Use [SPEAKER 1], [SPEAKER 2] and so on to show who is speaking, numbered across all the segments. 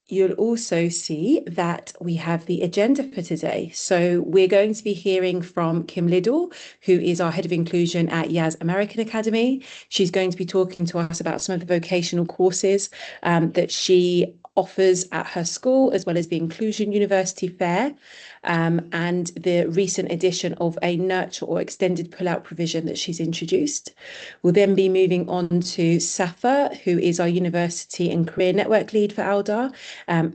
[SPEAKER 1] you'll also see that we have the agenda for today. So we're going to be hearing from Kim Liddell, who is our Head of Inclusion at Yaz American Academy. She's going to be talking to us about some of the vocational courses that she offers at her school, as well as the Inclusion University Fair, and the recent addition of a nurture or extended pull-out provision that she's introduced. We'll then be moving on to Safa, who is our University and Career Network Lead for Aldar,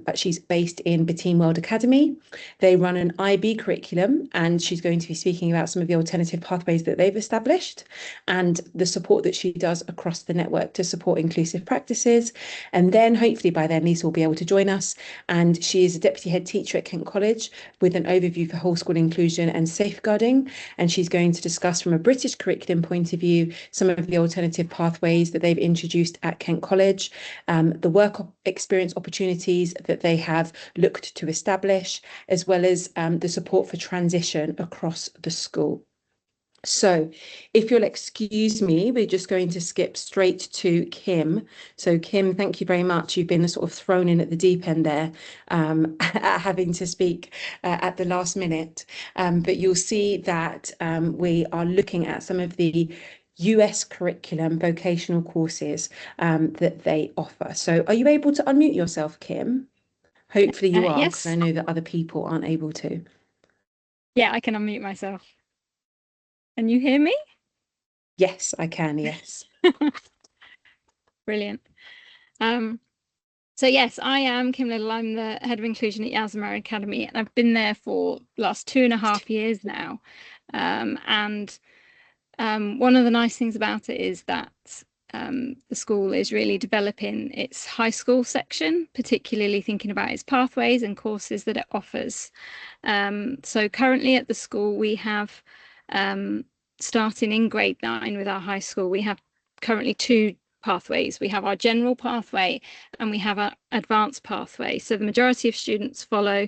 [SPEAKER 1] but she's based in Beteem World Academy. They run an IB curriculum, and she's going to be speaking about some of the alternative pathways that they've established and the support that she does across the network to support inclusive practices. And then hopefully by then Lisa will be able to join us, and she is a deputy head teacher at Kent College with an overview for whole school inclusion and safeguarding, and she's going to discuss from a British curriculum point of view some of the alternative pathways that they've introduced at Kent College, the work experience opportunities that they have looked to establish, as well as the support for transition across the school. So if you'll excuse me, we're just going to skip straight to Kim. So Kim, thank you very much. You've been sort of thrown in at the deep end there, having to speak at the last minute. But you'll see that we are looking at some of the US curriculum vocational courses that they offer. So are you able to unmute yourself, Kim? Hopefully you are, because I
[SPEAKER 2] Yes.
[SPEAKER 1] know that other people aren't able to.
[SPEAKER 2] Yeah, I can unmute myself. And you hear me?
[SPEAKER 1] Yes, I can, yes.
[SPEAKER 2] Brilliant. So yes, I am Kim Little. I'm the Head of Inclusion at Yaz American Academy, and I've been there for the last 2.5 years now. One of the nice things about it is that the school is really developing its high school section, particularly thinking about its pathways and courses that it offers. So currently at the school, we have, starting in grade 9 with our high school, we have currently 2 pathways. We have our general pathway and we have our advanced pathway. So the majority of students follow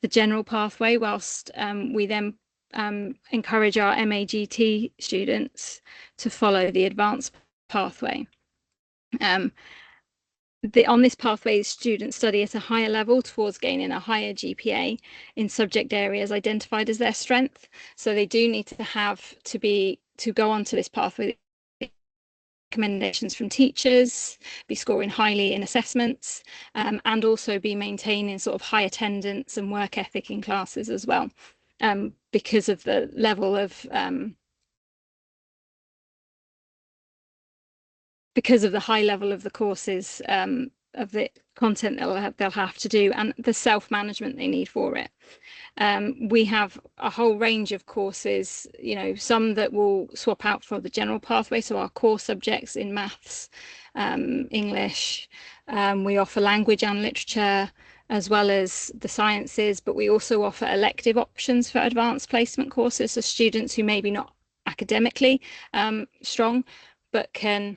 [SPEAKER 2] the general pathway, whilst we then encourage our MAGT students to follow the advanced pathway. On this pathway, students study at a higher level towards gaining a higher GPA in subject areas identified as their strength. So they do need to have to go onto this pathway, recommendations from teachers, be scoring highly in assessments, and also be maintaining sort of high attendance and work ethic in classes as well, because of the level of because of the high level of the courses, of the content they'll have to do, and the self-management they need for it. We have a whole range of courses, some that will swap out for the general pathway. So our core subjects in maths, English, we offer language and literature, as well as the sciences, but we also offer elective options for advanced placement courses. So students who maybe not academically strong, but can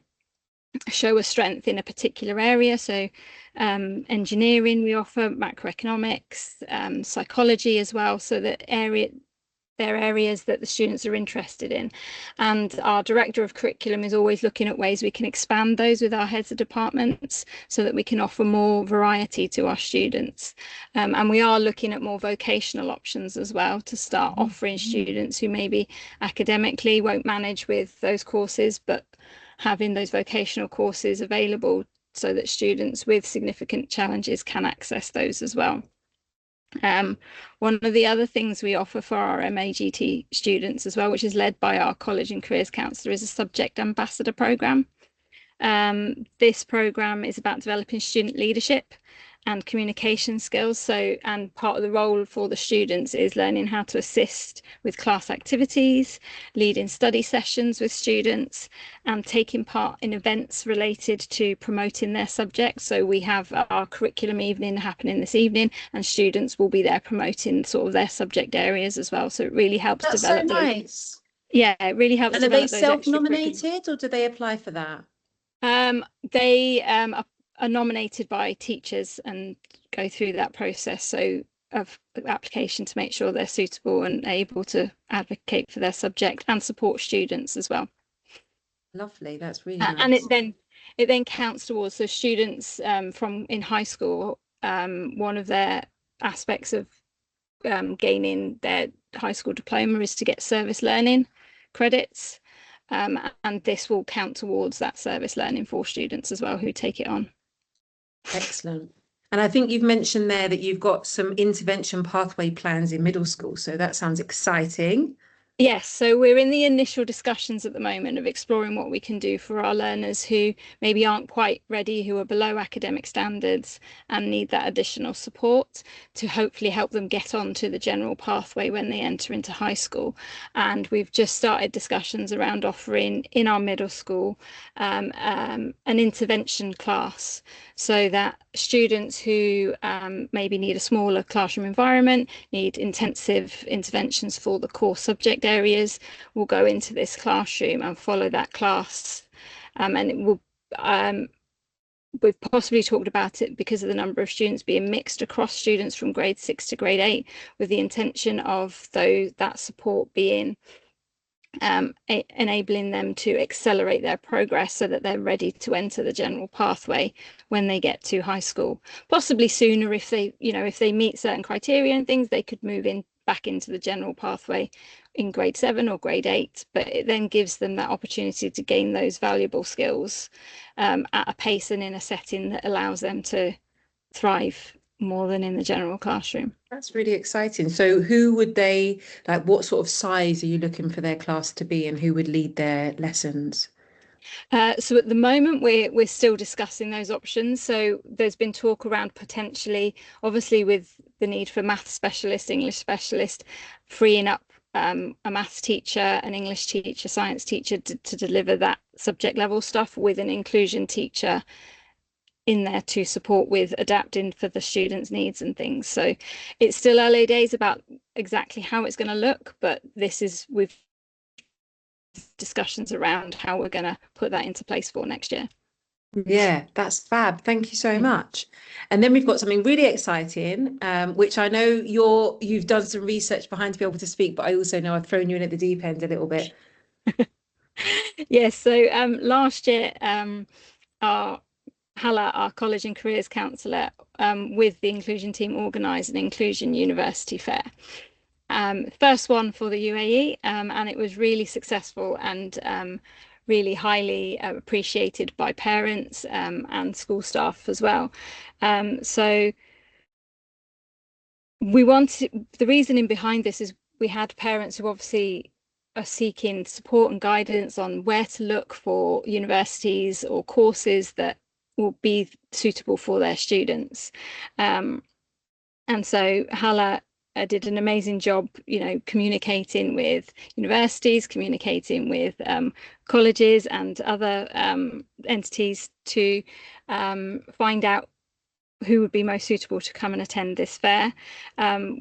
[SPEAKER 2] show a strength in a particular area. So engineering, we offer macroeconomics, psychology as well, so that they're areas that the students are interested in. And our director of curriculum is always looking at ways we can expand those with our heads of departments so that we can offer more variety to our students. And we are looking at more vocational options as well to start offering students who maybe academically won't manage with those courses, but having those vocational courses available so that students with significant challenges can access those as well. One of the other things we offer for our MAGT students as well, which is led by our College and Careers Counsellor, is a Subject Ambassador programme. This programme is about developing student leadership and communication skills. And part of the role for the students is learning how to assist with class activities, leading study sessions with students, and taking part in events related to promoting their subject. So we have our curriculum evening happening this evening, and students will be there promoting sort of their subject areas as well. So it really helps develop those.
[SPEAKER 1] Nice.
[SPEAKER 2] Yeah, it really helps
[SPEAKER 1] And are they
[SPEAKER 2] develop those
[SPEAKER 1] self-nominated, or do they apply for that?
[SPEAKER 2] They are nominated by teachers and go through that process of application to make sure they're suitable and able to advocate for their subject and support students as well.
[SPEAKER 1] Lovely, that's really nice.
[SPEAKER 2] And it then counts towards, so students from in high school one of their aspects of gaining their high school diploma is to get service learning credits. And this will count towards that service learning for students as well who take it on.
[SPEAKER 1] Excellent. And I think you've mentioned there that you've got some intervention pathway plans in middle school. So that sounds exciting.
[SPEAKER 2] Yes, so we're in the initial discussions at the moment of exploring what we can do for our learners who maybe aren't quite ready, who are below academic standards and need that additional support to hopefully help them get onto the general pathway when they enter into high school. And we've just started discussions around offering in our middle school an intervention class so that students who maybe need a smaller classroom environment, need intensive interventions for the core subject areas, will go into this classroom and follow that class. And it will, we've possibly talked about it because of the number of students being mixed across students from grade 6 to grade 8, with the intention of that support being enabling them to accelerate their progress so that they're ready to enter the general pathway when they get to high school, possibly sooner if they meet certain criteria and things, they could move in back into the general pathway in grade 7 or grade 8, but it then gives them that opportunity to gain those valuable skills at a pace and in a setting that allows them to thrive more than in the general classroom.
[SPEAKER 1] That's really exciting. So who would they, like, what sort of size are you looking for their class to be, and who would lead their lessons?
[SPEAKER 2] So at the moment we're still discussing those options. So there's been talk around potentially, obviously with the need for math specialist, English specialist, freeing up a maths teacher, an English teacher, science teacher to deliver that subject level stuff, with an inclusion teacher in there to support with adapting for the students' needs and things. So it's still early days about exactly how it's going to look, but we've discussions around how we're going to put that into place for next year.
[SPEAKER 1] Yeah, that's fab. Thank you so much. And then we've got something really exciting, which I know you've done some research behind to be able to speak, but I also know I've thrown you in at the deep end a little bit.
[SPEAKER 2] Yes, so last year our Hala, our college and careers counsellor, with the inclusion team, organised an inclusion university fair. First one for the UAE, and it was really successful and really highly appreciated by parents and school staff as well. So the reasoning behind this is we had parents who obviously are seeking support and guidance on where to look for universities or courses that will be suitable for their students. And so Hala did an amazing job, communicating with universities, communicating with colleges and other entities to find out who would be most suitable to come and attend this fair.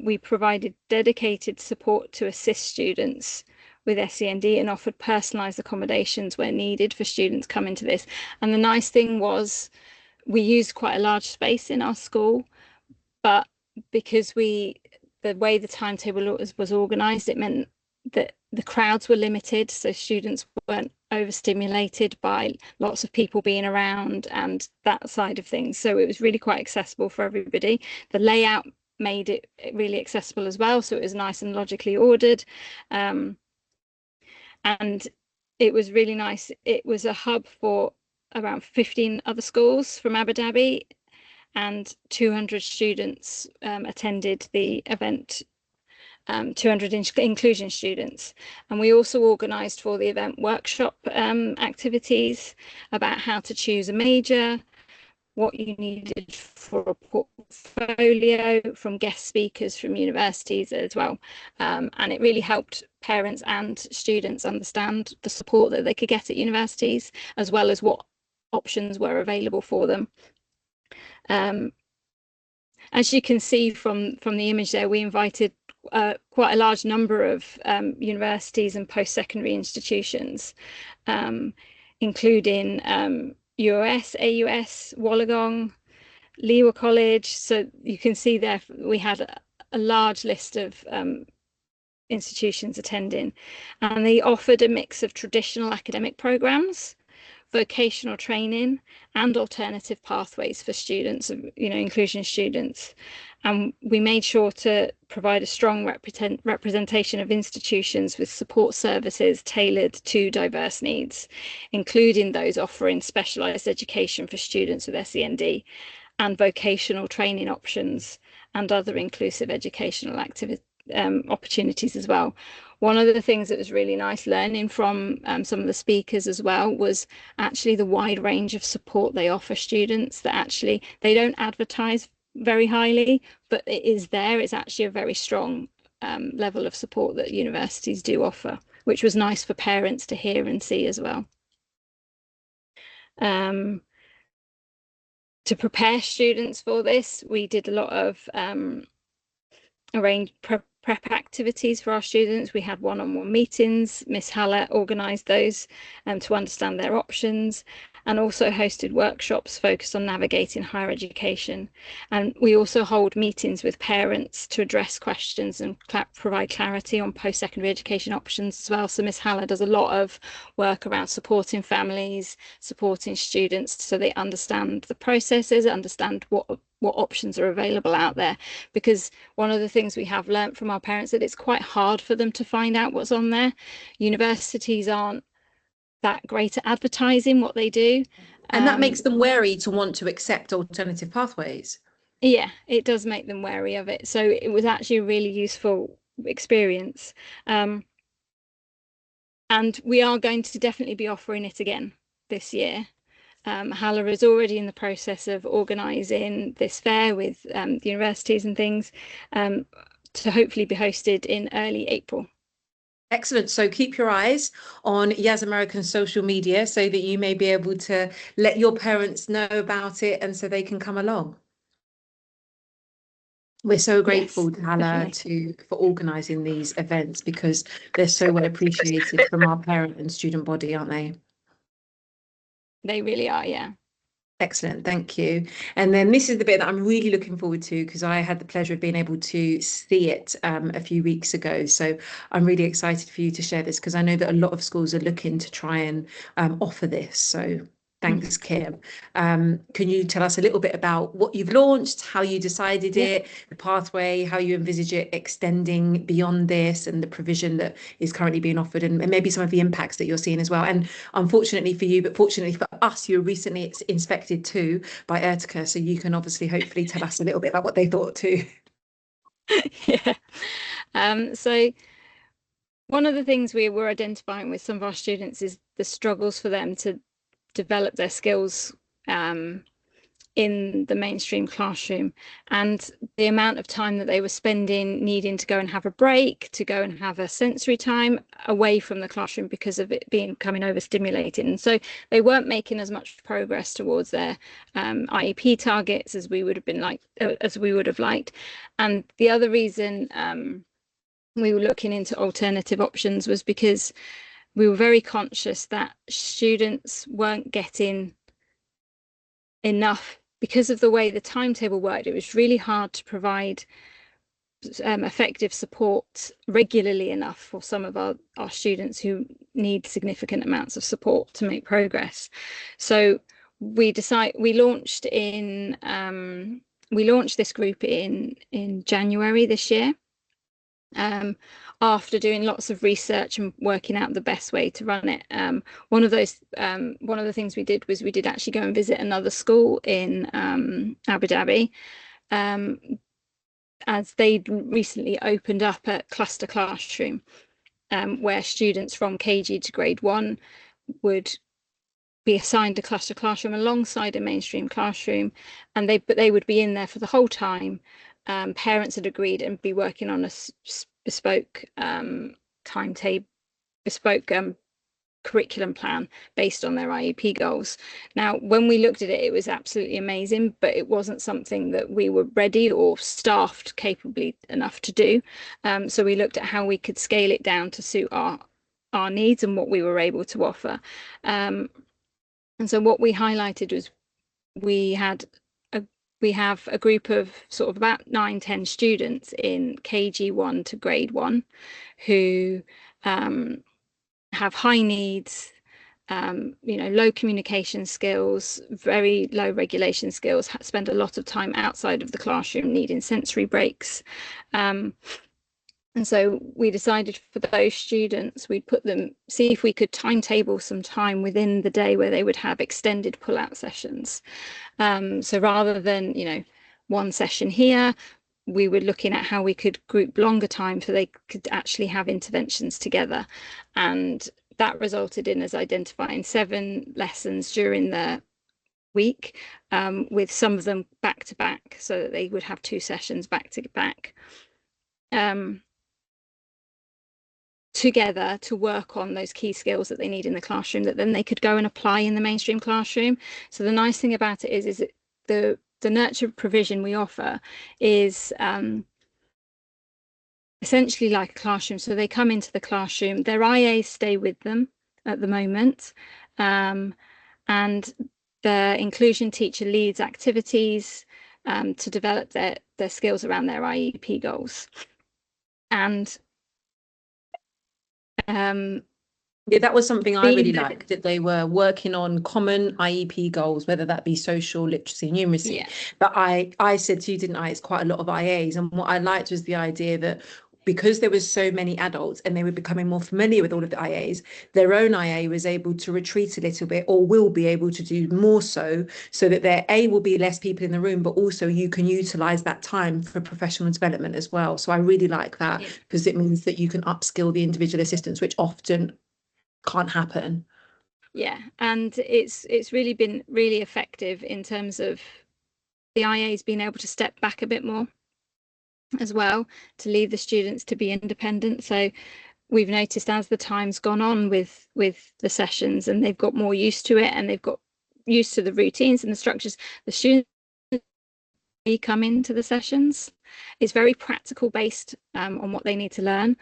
[SPEAKER 2] We provided dedicated support to assist students with SEND and offered personalised accommodations where needed for students coming to this. And the nice thing was we used quite a large space in our school, but because the way the timetable was organised, it meant that the crowds were limited, so students weren't overstimulated by lots of people being around and that side of things. So it was really quite accessible for everybody. The layout made it really accessible as well, so it was nice and logically ordered. And it was really nice. It was a hub for around 15 other schools from Abu Dhabi, and 200 students attended the event, 200 inclusion students. And we also organised for the event workshop activities about how to choose a major, what you needed for a portfolio, from guest speakers from universities as well. And it really helped parents and students understand the support that they could get at universities, as well as what options were available for them. As you can see from the image there, we invited quite a large number of universities and post-secondary institutions, including UOS, AUS, Wollongong, Liwa College. So you can see there we had a large list of institutions attending, and they offered a mix of traditional academic programs vocational training and alternative pathways for students, inclusion students. And we made sure to provide a strong representation of institutions with support services tailored to diverse needs, including those offering specialised education for students with SEND and vocational training options and other inclusive educational opportunities as well. One of the things that was really nice learning from some of the speakers as well was actually the wide range of support they offer students, that actually they don't advertise very highly, but it is there. It's actually a very strong level of support that universities do offer, which was nice for parents to hear and see as well. To prepare students for this, we did a lot of arrange prep activities for our students. We had one-on-one meetings. Miss Haller organised those to understand their options, and also hosted workshops focused on navigating higher education. And we also hold meetings with parents to address questions and provide clarity on post-secondary education options as well. So Miss Haller does a lot of work around supporting families, supporting students, so they understand the processes, understand what options are available out there. Because one of the things we have learnt from our parents that it's quite hard for them to find out what's on there. Universities aren't that great at advertising what they do.
[SPEAKER 1] And that makes them wary to want to accept alternative pathways.
[SPEAKER 2] Yeah, it does make them wary of it. So it was actually a really useful experience. And we are going to definitely be offering it again this year. Haller is already in the process of organising this fair with the universities and things to hopefully be hosted in early April.
[SPEAKER 1] Excellent. So keep your eyes on Yas American social media so that you may be able to let your parents know about it and so they can come along. We're so grateful to Hala for organising these events because they're so well appreciated from our parent and student body, aren't they?
[SPEAKER 2] They really are, yeah.
[SPEAKER 1] Excellent, thank you. And then this is the bit that I'm really looking forward to because I had the pleasure of being able to see it a few weeks ago. So I'm really excited for you to share this because I know that a lot of schools are looking to try and offer this. So thanks, Kim. Can you tell us a little bit about what you've launched, how you decided it, the pathway, how you envisage it extending beyond this and the provision that is currently being offered and maybe some of the impacts that you're seeing as well. And unfortunately for you, but fortunately for us, you were recently inspected too by Ertica. So you can obviously hopefully tell us a little bit about what they thought too.
[SPEAKER 2] Yeah. So one of the things we were identifying with some of our students is the struggles for them to develop their skills in the mainstream classroom, and the amount of time that they were spending needing to go and have a break, to go and have a sensory time away from the classroom because of it becoming overstimulated. And so they weren't making as much progress towards their IEP targets as we would have liked. And the other reason we were looking into alternative options was because we were very conscious that students weren't getting enough. Because of the way the timetable worked, it was really hard to provide effective support regularly enough for some of our students who need significant amounts of support to make progress. So we launched this group in January this year. After doing lots of research and working out the best way to run it. One of the things we did was we did actually go and visit another school in Abu Dhabi, as they'd recently opened up a cluster classroom where students from KG to grade 1 would be assigned a cluster classroom alongside a mainstream classroom, and they would be in there for the whole time. Parents had agreed and be working on a bespoke timetable, bespoke curriculum plan based on their IEP goals. Now, when we looked at it, it was absolutely amazing, but it wasn't something that we were ready or staffed capably enough to do. So we looked at how we could scale it down to suit our needs and what we were able to offer. And so what we highlighted was we have a group of sort of about 9-10 students in KG1 to grade 1 who have high needs, low communication skills, very low regulation skills, spend a lot of time outside of the classroom needing sensory breaks. And so we decided for those students, we'd see if we could timetable some time within the day where they would have extended pull-out sessions. So rather than, one session here, we were looking at how we could group longer time so they could actually have interventions together. And that resulted in us identifying 7 lessons during the week, with some of them back to back, so that they would have 2 sessions back to back. Together to work on those key skills that they need in the classroom that then they could go and apply in the mainstream classroom. So the nice thing about it is the nurture provision we offer is essentially like a classroom. So they come into the classroom, their IAs stay with them at the moment, and the inclusion teacher leads activities to develop their skills around their IEP goals. And
[SPEAKER 1] yeah, that was something I really liked, that they were working on common IEP goals, whether that be social, literacy, numeracy.
[SPEAKER 2] Yeah.
[SPEAKER 1] But I said to you, didn't I, it's quite a lot of IAs. And what I liked was the idea that because there was so many adults and they were becoming more familiar with all of the IAs, their own IA was able to retreat a little bit, or will be able to do more so that there will be less people in the room, but also you can utilize that time for professional development as well. So I really like that, because it means that you can upskill the individual assistants, which often can't happen.
[SPEAKER 2] Yeah, and it's really been really effective in terms of the IAs being able to step back a bit more as well, to leave the students to be independent. So we've noticed as the time's gone on with the sessions and they've got more used to it and they've got used to the routines and the structures, the students come into the sessions. It's very practical based on what they need to learn.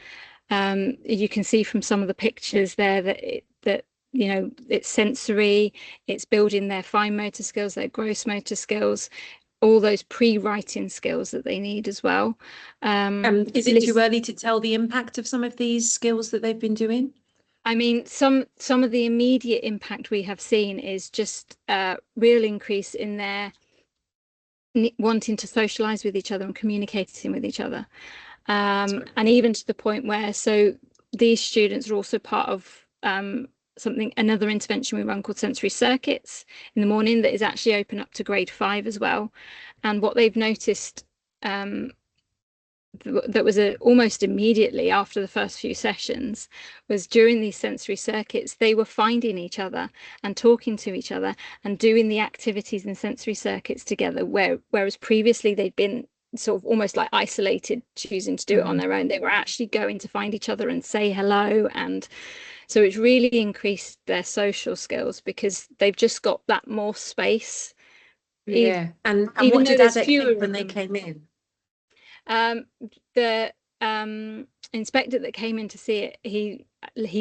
[SPEAKER 2] You can see from some of the pictures there that it's sensory, it's building their fine motor skills, their gross motor skills, all those pre-writing skills that they need as well.
[SPEAKER 1] Is it too early to tell the impact of some of these skills that they've been doing?
[SPEAKER 2] I mean, some of the immediate impact we have seen is just a real increase in their wanting to socialize with each other and communicating with each other. And even to the point where, so these students are also part of another intervention we run called sensory circuits in the morning, that is actually open up to grade 5 as well. And what they've noticed that was almost immediately after the first few sessions was during these sensory circuits, they were finding each other and talking to each other and doing the activities in sensory circuits together, whereas previously they'd been sort of almost like isolated, choosing to do it on their own. They were actually going to find each other and say hello. And so it's really increased their social skills because they've just got that more space.
[SPEAKER 1] Yeah. And
[SPEAKER 2] even
[SPEAKER 1] what
[SPEAKER 2] though
[SPEAKER 1] did
[SPEAKER 2] there's
[SPEAKER 1] Adek
[SPEAKER 2] fewer
[SPEAKER 1] think when they came in?
[SPEAKER 2] The inspector that came in to see it, he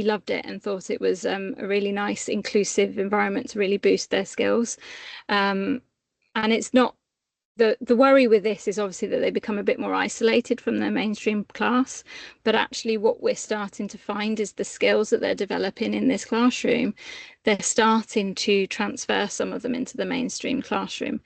[SPEAKER 2] loved it and thought it was a really nice, inclusive environment to really boost their skills. And it's not the worry with this is obviously that they become a bit more isolated from their mainstream class, but actually what we're starting to find is the skills that they're developing in this classroom, they're starting to transfer some of them into the mainstream classroom.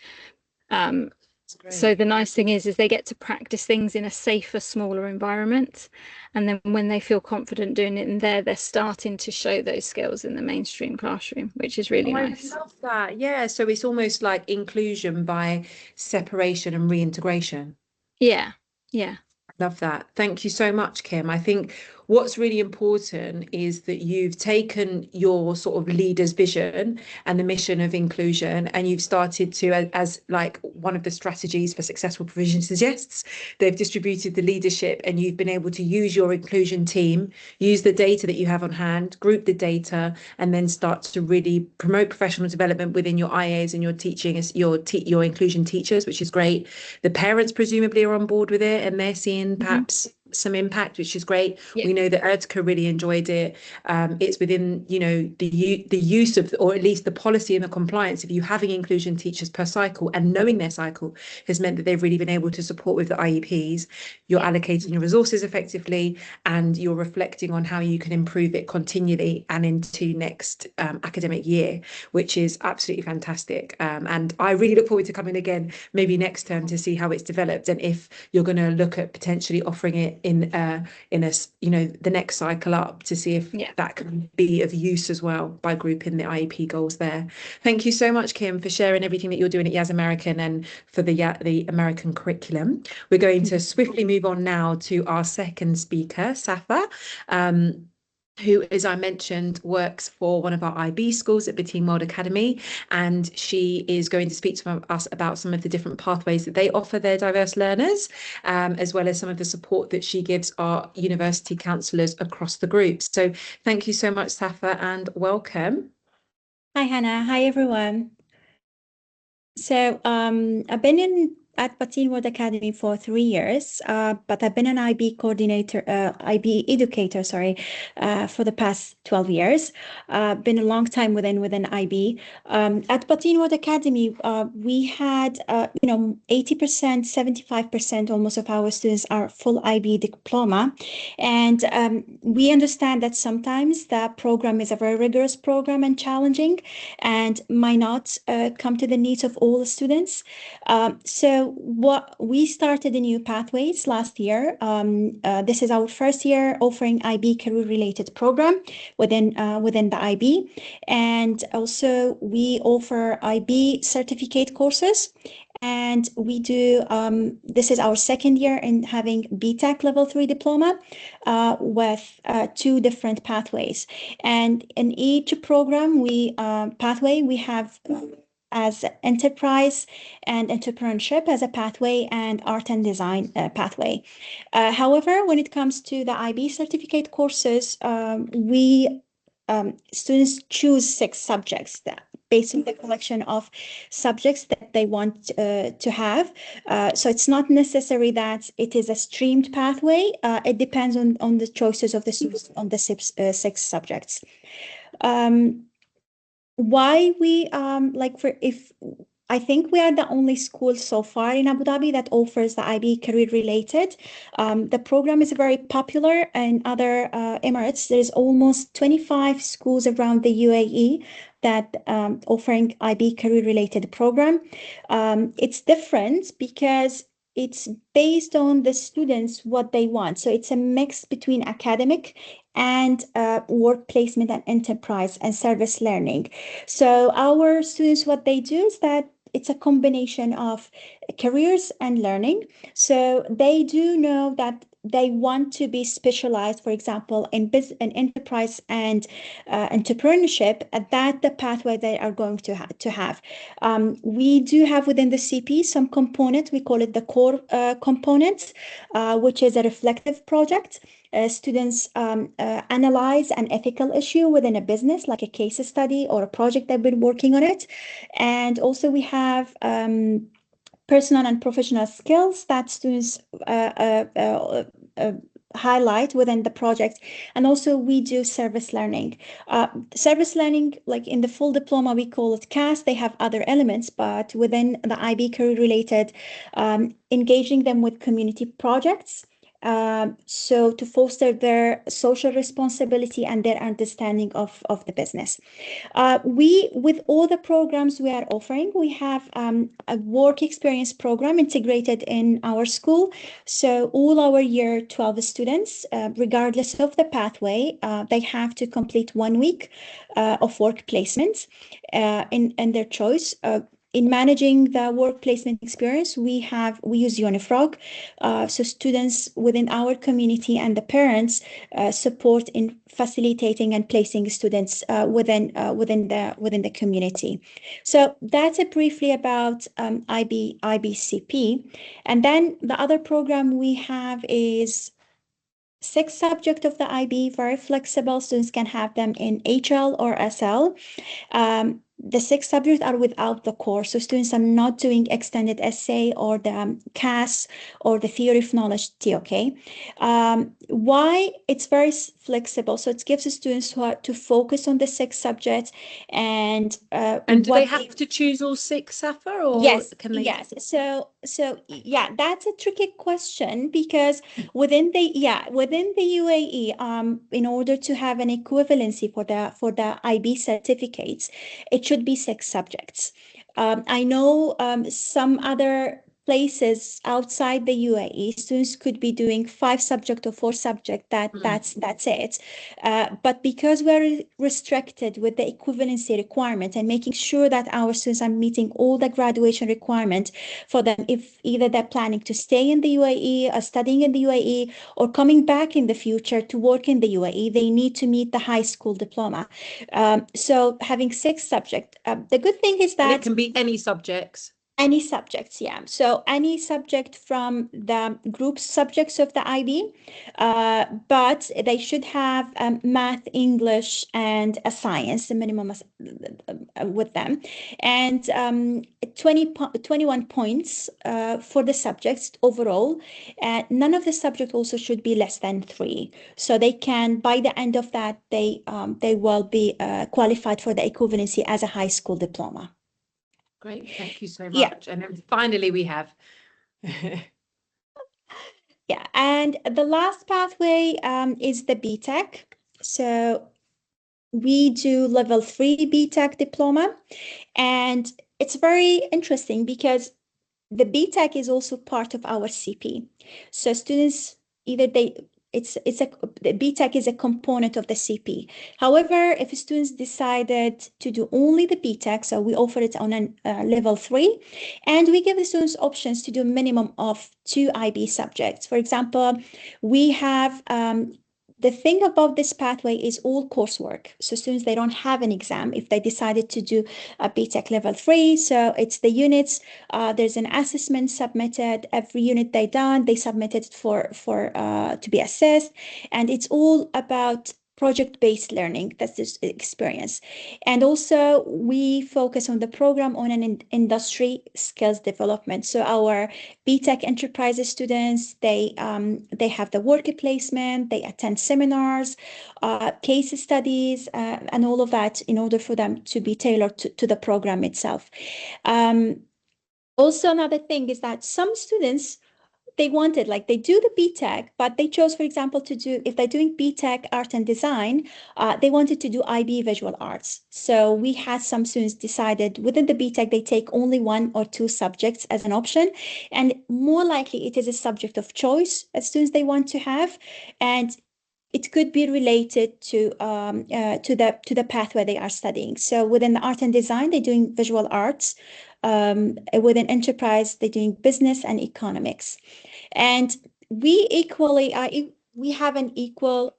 [SPEAKER 2] So the nice thing is they get to practice things in a safer, smaller environment. And then when they feel confident doing it in there, they're starting to show those skills in the mainstream classroom, which is really nice.
[SPEAKER 1] I love that. Yeah. So it's almost like inclusion by separation and reintegration.
[SPEAKER 2] Yeah. Yeah.
[SPEAKER 1] Love that. Thank you so much, Kim. I think what's really important is that you've taken your sort of leader's vision and the mission of inclusion, and you've started to, as like one of the strategies for successful provision suggests, they've distributed the leadership, and you've been able to use your inclusion team, use the data that you have on hand, group the data, and then start to really promote professional development within your IAs and your teaching, your inclusion teachers, which is great. The parents presumably are on board with it, and they're seeing perhaps some impact, which is great.
[SPEAKER 2] Yeah.
[SPEAKER 1] We know that Erdka really enjoyed it. It's within, the use of, or at least the policy and the compliance of you having inclusion teachers per cycle and knowing their cycle has meant that they've really been able to support with the IEPs. You're allocating your resources effectively, and you're reflecting on how you can improve it continually and into next academic year, which is absolutely fantastic. And I really look forward to coming again, maybe next term, to see how it's developed and if you're going to look at potentially offering it in a the next cycle up, to see if that can be of use as well by grouping the IEP goals there. Thank you so much, Kim, for sharing everything that you're doing at Yas American and for the American curriculum. We're going to swiftly move on now to our second speaker, Safa. Who, as I mentioned, works for one of our IB schools at Beteem World Academy, and she is going to speak to us about some of the different pathways that they offer their diverse learners, as well as some of the support that she gives our university counsellors across the group. So thank you so much, Safa, and welcome.
[SPEAKER 3] Hi, Hannah. Hi, everyone. So I've been at Beteem World Academy for 3 years, but I've been an IB IB educator, for the past 12 years. Been a long time within IB. At Beteem World Academy, we had 80%, 75% almost of our students are full IB diploma, and we understand that sometimes that program is a very rigorous program and challenging, and might not come to the needs of all the students. So what we started the new pathways last year. This is our first year offering IB career related program within the IB, and also we offer IB certificate courses. And we do, this is our second year in having BTEC level 3 diploma with 2 different pathways. And in each program, pathway, we have as enterprise and entrepreneurship as a pathway, and art and design pathway. However, when it comes to the IB certificate courses, students choose 6 subjects that based on the collection of subjects that they want to have. So it's not necessary that it is a streamed pathway. It depends on the choices of the students on the 6 subjects. Why we I think we are the only school so far in Abu Dhabi that offers the IB career related. The program is very popular in other Emirates. There's almost 25 schools around the UAE that offering IB career related program. It's different because it's based on the students, what they want. So it's a mix between academic and work placement and enterprise and service learning. So our students, what they do is that it's a combination of careers and learning. So they do know that they want to be specialized, for example, in business and enterprise and entrepreneurship. That the pathway they are going to have. We do have within the CP some components. We call it the core components, which is a reflective project. Students analyze an ethical issue within a business, like a case study or a project they've been working on it. And also we have personal and professional skills that students highlight within the project. And also we do service learning. Service learning, like in the full diploma, we call it CAS. They have other elements, but within the IB career related, engaging them with community projects. So to foster their social responsibility and their understanding of the business. With all the programs we are offering, we have a work experience program integrated in our school. So all our year 12 students, regardless of the pathway, they have to complete 1 week of work placement in their choice. In managing the work placement experience, we use Unifrog. So students within our community and the parents support in facilitating and placing students within the community. So that's briefly about IBCP. And then the other program we have is 6 subjects of the IB, very flexible. Students can have them in HL or SL. the 6 subjects are without the course, so students are not doing extended essay or the CAS or the theory of knowledge TOK. Why? It's very flexible, so it gives the students to focus on the 6 subjects and
[SPEAKER 1] And do they have to choose all 6, Safa, or
[SPEAKER 3] yes,
[SPEAKER 1] can they?
[SPEAKER 3] yes. So yeah, that's a tricky question because within the UAE, in order to have an equivalency for the IB certificates, it should be 6 subjects. I know some other places outside the UAE, students could be doing 5 subject or 4 subject. That's it. But because we're restricted with the equivalency requirement and making sure that our students are meeting all the graduation requirements for them, if either they're planning to stay in the UAE or studying in the UAE or coming back in the future to work in the UAE, they need to meet the high school diploma. So having 6 subjects, the good thing is
[SPEAKER 1] And
[SPEAKER 3] that
[SPEAKER 1] it can be any subjects.
[SPEAKER 3] any subjects, yeah. So any subject from the group subjects of the IB, but they should have math, English, and a science, the minimum with them. And 21 points for the subjects overall. None of the subjects also should be less than 3. So they can, by the end of that, they will be qualified for the equivalency as a high school diploma.
[SPEAKER 1] Great, thank you so
[SPEAKER 3] Yeah.
[SPEAKER 1] much. And then finally we have
[SPEAKER 3] Yeah, and the last pathway is the BTEC. So we do level 3 BTEC diploma, and it's very interesting because the BTEC is also part of our CP. So students either the BTEC is a component of the CP. However, if students decided to do only the BTEC, so we offer it on a level 3, and we give the students options to do a minimum of 2 IB subjects. For example, we have the thing about this pathway is all coursework. So students, they don't have an exam if they decided to do a BTEC level 3. So it's the units. There's an assessment submitted. Every unit they done, they submitted for to be assessed, and it's all about project-based learning. That's this experience. And also we focus on the program on an industry skills development. So our BTEC enterprises students, they have the work placement, they attend seminars, case studies, and all of that in order for them to be tailored to the program itself. Also, another thing is that some students, they wanted, like they do the BTEC, but they chose, for example, to do, if they're doing BTEC art and design, they wanted to do IB visual arts. So we had some students decided within the BTEC, they take only 1 or 2 subjects as an option. And more likely it is a subject of choice as students they want to have. And it could be related to the pathway they are studying. So within the art and design, they're doing visual arts. Within enterprise, they're doing business and economics. And we have an equal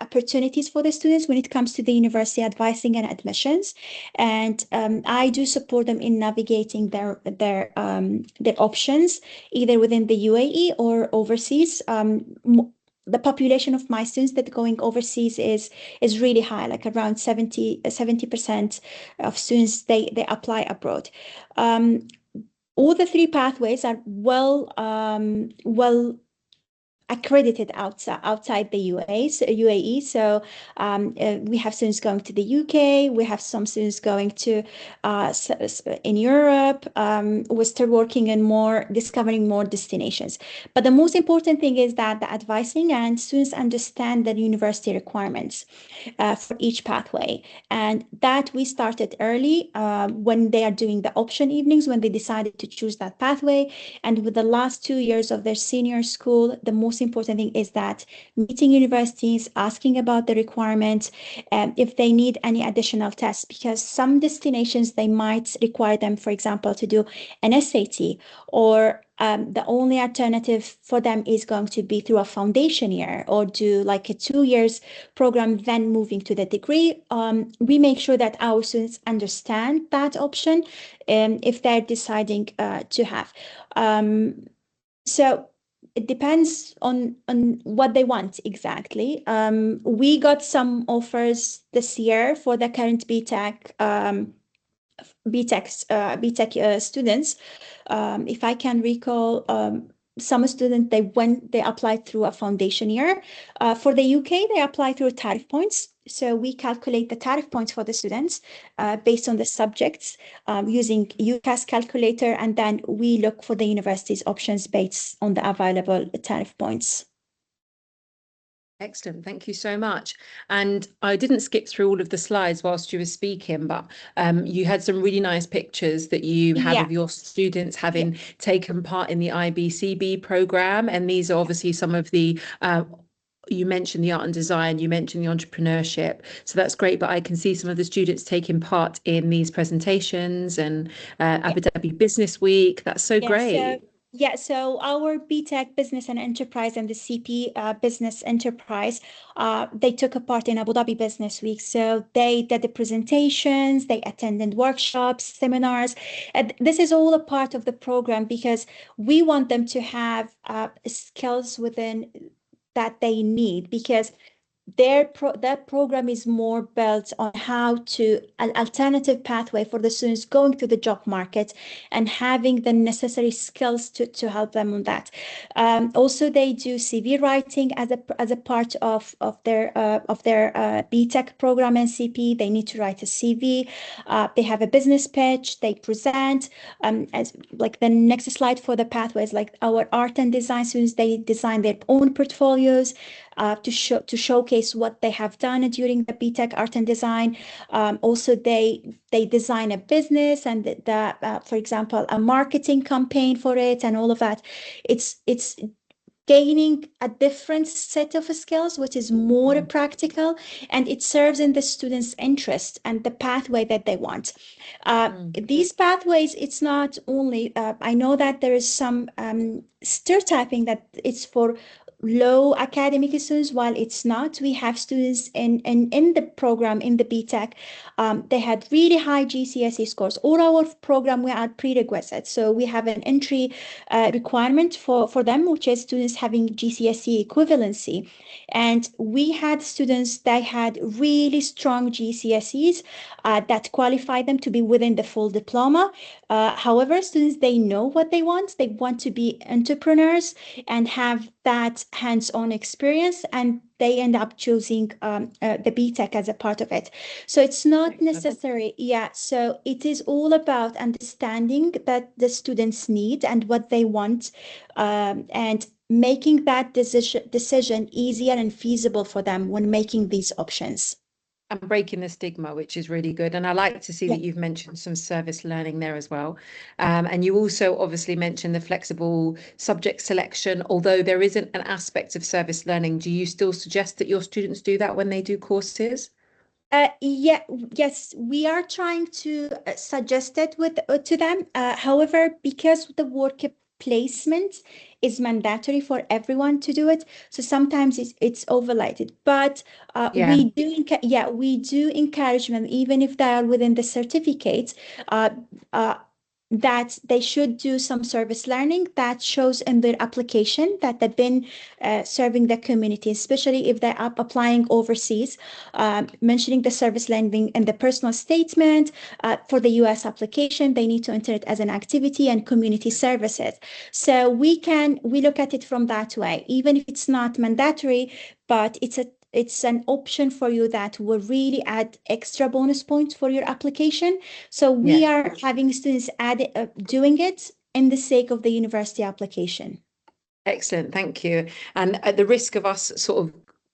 [SPEAKER 3] opportunities for the students when it comes to the university advising and admissions. And I do support them in navigating their options, either within the UAE or overseas. The population of my students that are going overseas is really high, like around 70% of students they apply abroad. All the 3 pathways are well accredited outside the UAE. So we have students going to the UK. We have some students going to in Europe. We're still working in discovering more destinations. But the most important thing is that the advising and students understand the university requirements for each pathway. And that we started early when they are doing the option evenings, when they decided to choose that pathway. And with the last 2 years of their senior school, the most important thing is that meeting universities, asking about the requirements, if they need any additional tests, because some destinations, they might require them, for example, to do an SAT, or the only alternative for them is going to be through a foundation year or do like a 2 years program, then moving to the degree. We make sure that our students understand that option if they're deciding to have. So it depends on what they want exactly. We got some offers this year for the current BTEC BTech students. If I can recall, some students they applied through a foundation year. For the UK, they apply through tariff points. So we calculate the tariff points for the students based on the subjects using UCAS calculator, and then we look for the university's options based on the available tariff points.
[SPEAKER 1] Excellent. Thank you so much. And I didn't skip through all of the slides whilst you were speaking, but you had some really nice pictures that you have
[SPEAKER 3] Yeah.
[SPEAKER 1] of your students having taken part in the IBCB program. And these are obviously some of the you mentioned the art and design, you mentioned the entrepreneurship. So that's great. But I can see some of the students taking part in these presentations and Abu Dhabi Business Week. That's so great.
[SPEAKER 3] So our BTech Business and Enterprise and the CP Business Enterprise, they took a part in Abu Dhabi Business Week. So they did the presentations, they attended workshops, seminars. And this is all a part of the program because we want them to have skills within that they need, because that program is more built on how to an alternative pathway for the students going to the job market and having the necessary skills to help them on that. Also, they do CV writing as a part of their BTech program and CP. They need to write a CV. They have a business pitch. They present. As like the next slide for the pathways, like our art and design students, they design their own portfolios to showcase what they have done during the BTech Art and Design. Also, they design a business and for example, a marketing campaign for it and all of that. It's gaining a different set of skills, which is more practical, and it serves in the students' interest and the pathway that they want. These pathways, it's not only, I know that there is some stereotyping that it's for low academic students, while it's not. We have students in the program, in the BTech, they had really high GCSE scores. All our program, we add prerequisites. So we have an entry requirement for them, which is students having GCSE equivalency. And we had students that had really strong GCSEs that qualify them to be within the full diploma. However, students, they know what they want. They want to be entrepreneurs and have that hands-on experience, and they end up choosing the BTech as a part of it. So it's not necessary. Yeah. So it is all about understanding that the students need and what they want, and making that decision easier and feasible for them when making these options.
[SPEAKER 1] And breaking the stigma, which is really good. And I like to see
[SPEAKER 3] Yeah.
[SPEAKER 1] that you've mentioned some service learning there as well. And you also obviously mentioned the flexible subject selection. Although there isn't an aspect of service learning, do you still suggest that your students do that when they do courses?
[SPEAKER 3] Yes, we are trying to suggest it to them. However, because the work placement is mandatory for everyone to do it, so sometimes it's overloaded. But
[SPEAKER 1] Yeah.
[SPEAKER 3] we do encouragement, even if they are within the certificates, that they should do some service learning that shows in their application that they've been serving the community, especially if they're applying overseas, mentioning the service learning in the personal statement. For the US application, they need to enter it as an activity and community services. So we look at it from that way, even if it's not mandatory, but it's an option for you that will really add extra bonus points for your application. So we are having students doing it in the sake of the university application.
[SPEAKER 1] Excellent, thank you. And at the risk of us sort of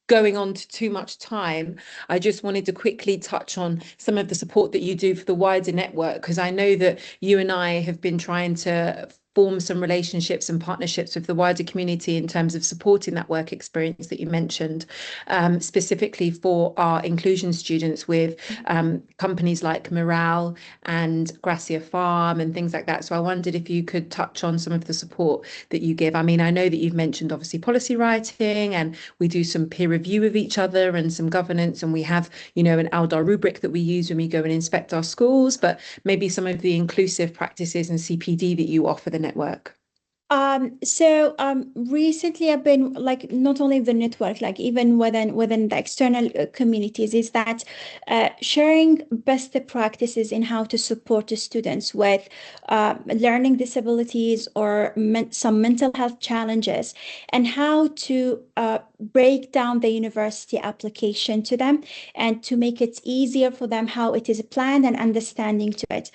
[SPEAKER 1] going on to too much time, I just wanted to quickly touch on some of the support that you do for the wider network, because I know that you and I have been trying to form some relationships and partnerships with the wider community in terms of supporting that work experience that you mentioned, specifically for our inclusion students with companies like Morale and Gracia Farm and things like that. So I wondered if you could touch on some of the support that you give. I mean, I know that you've mentioned obviously policy writing, and we do some peer review of each other and some governance, and we have, you know, an ALDAR rubric that we use when we go and inspect our schools, but maybe some of the inclusive practices and CPD that you offer the network.
[SPEAKER 3] Recently I've been like not only the network, like even within the external communities, is that sharing best practices in how to support the students with learning disabilities or some mental health challenges, and how to break down the university application to them and to make it easier for them, how it is planned and understanding to it.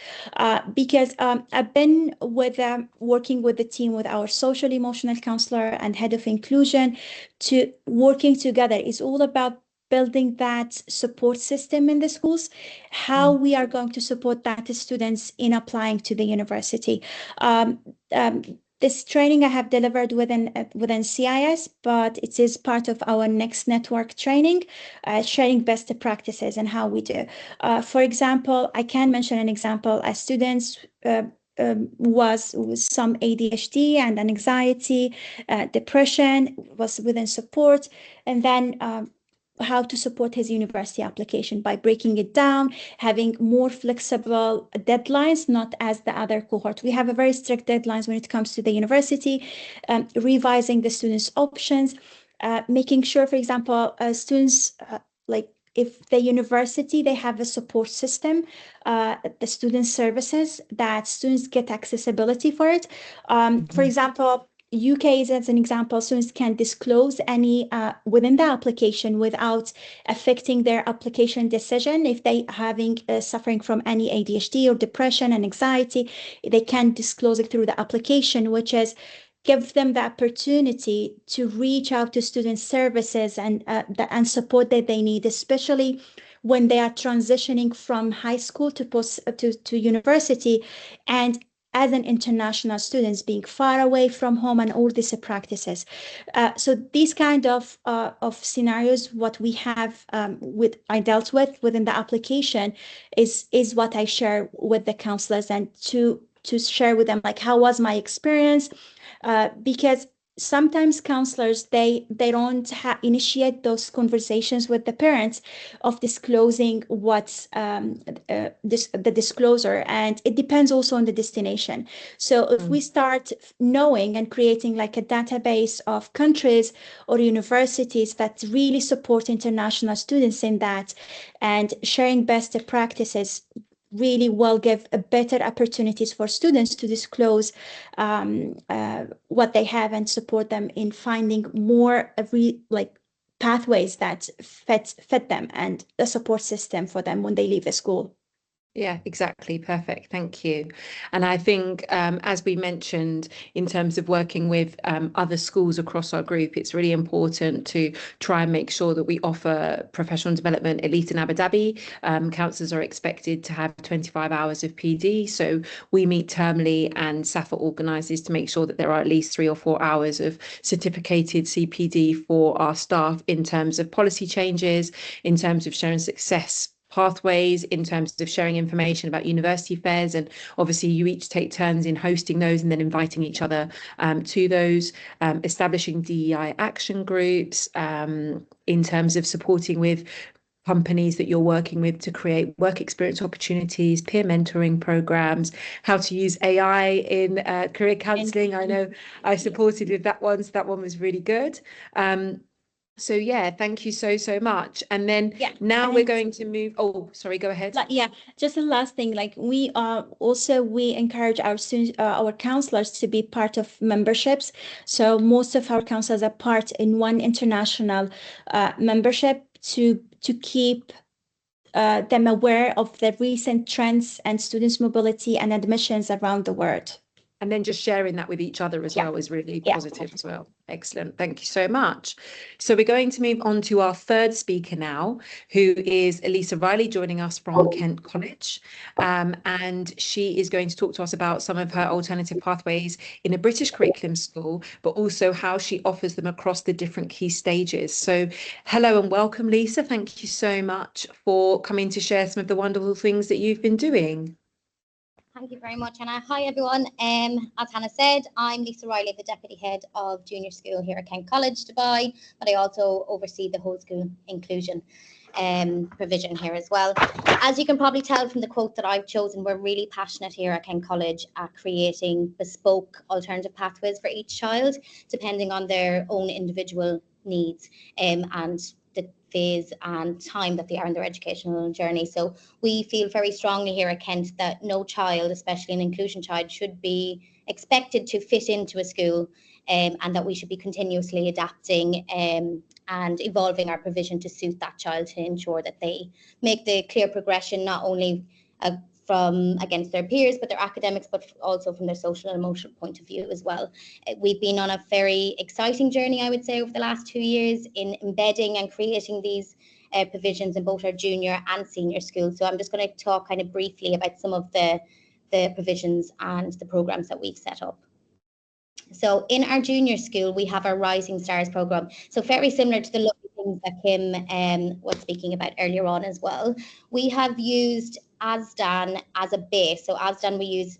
[SPEAKER 3] Because I've been working with the team, with our social emotional counselor and head of inclusion, to working together. It's all about building that support system in the schools, how we are going to support that students in applying to the university. Um, um, this training I have delivered within CIS, but it is part of our next network training, sharing best practices and how we do. For example, I can mention an example. A student was with some ADHD and anxiety, depression, was within support, and then how to support his university application by breaking it down, having more flexible deadlines, not as the other cohort. We have a very strict deadlines when it comes to the university, revising the students' options, making sure, for example, students like if the university, they have a support system, the student services, that students get accessibility for it. For example, UK is as an example, students can disclose any within the application without affecting their application decision. If they having suffering from any ADHD or depression and anxiety, they can disclose it through the application, which is give them the opportunity to reach out to student services and support that they need, especially when they are transitioning from high school to to university, and as an international students being far away from home and all these practices. So these kind of scenarios, what we have I dealt with within the application is what I share with the counselors, and to share with them like how was my experience, because sometimes counselors they don't initiate those conversations with the parents of disclosing what's the disclosure, and it depends also on the destination. So if we start knowing and creating like a database of countries or universities that really support international students in that, and sharing best practices, really will give a better opportunities for students to disclose what they have and support them in finding more like pathways that fit them and a support system for them when they leave the school.
[SPEAKER 1] Yeah, exactly. Perfect. Thank you. And I think, as we mentioned, in terms of working with other schools across our group, it's really important to try and make sure that we offer professional development, at least in Abu Dhabi. Counsellors are expected to have 25 hours of PD. So we meet termly, and SAFA organises to make sure that there are at least 3 or 4 hours of certificated CPD for our staff, in terms of policy changes, in terms of sharing success pathways, in terms of sharing information about university fairs. And obviously you each take turns in hosting those and then inviting each other to those, establishing DEI action groups, in terms of supporting with companies that you're working with to create work experience opportunities, peer mentoring programs, how to use AI in career counselling. I know I supported with that one, so that one was really good. So yeah, thank you so much. And then now we're going to move. Oh, sorry, go ahead.
[SPEAKER 3] Yeah, just the last thing, like we also we encourage our students, our counselors to be part of memberships. So most of our counselors are part in one international membership to keep them aware of the recent trends and students' mobility and admissions around the world.
[SPEAKER 1] And then just sharing that with each other as well is really positive as well. Excellent. Thank you so much. So we're going to move on to our third speaker now, who is Elisa Riley, joining us from Kent College. And she is going to talk to us about some of her alternative pathways in a British curriculum school, but also how she offers them across the different key stages. So hello and welcome, Lisa. Thank you so much for coming to share some of the wonderful things that you've been doing.
[SPEAKER 4] Thank you very much, Hannah. Hi, everyone. As Hannah said, I'm Lisa Riley, the Deputy Head of Junior School here at Kent College, Dubai, but I also oversee the whole school inclusion. provision here as well. As you can probably tell from the quote that I've chosen, we're really passionate here at Kent College at creating bespoke alternative pathways for each child, depending on their own individual needs and the phase and time that they are in their educational journey. So we feel very strongly here at Kent that no child, especially an inclusion child, should be expected to fit into a school, and that we should be continuously adapting and evolving our provision to suit that child, to ensure that they make the clear progression, not only from against their peers, but their academics, but also from their social and emotional point of view as well. We've been on a very exciting journey, I would say, over the last 2 years in embedding and creating these provisions in both our junior and senior schools. So I'm just going to talk kind of briefly about some of the provisions and the programs that we've set up. So in our junior school, we have our Rising Stars program. So very similar to the lovely things that Kim was speaking about earlier on as well. We have used ASDAN as a base. So ASDAN we use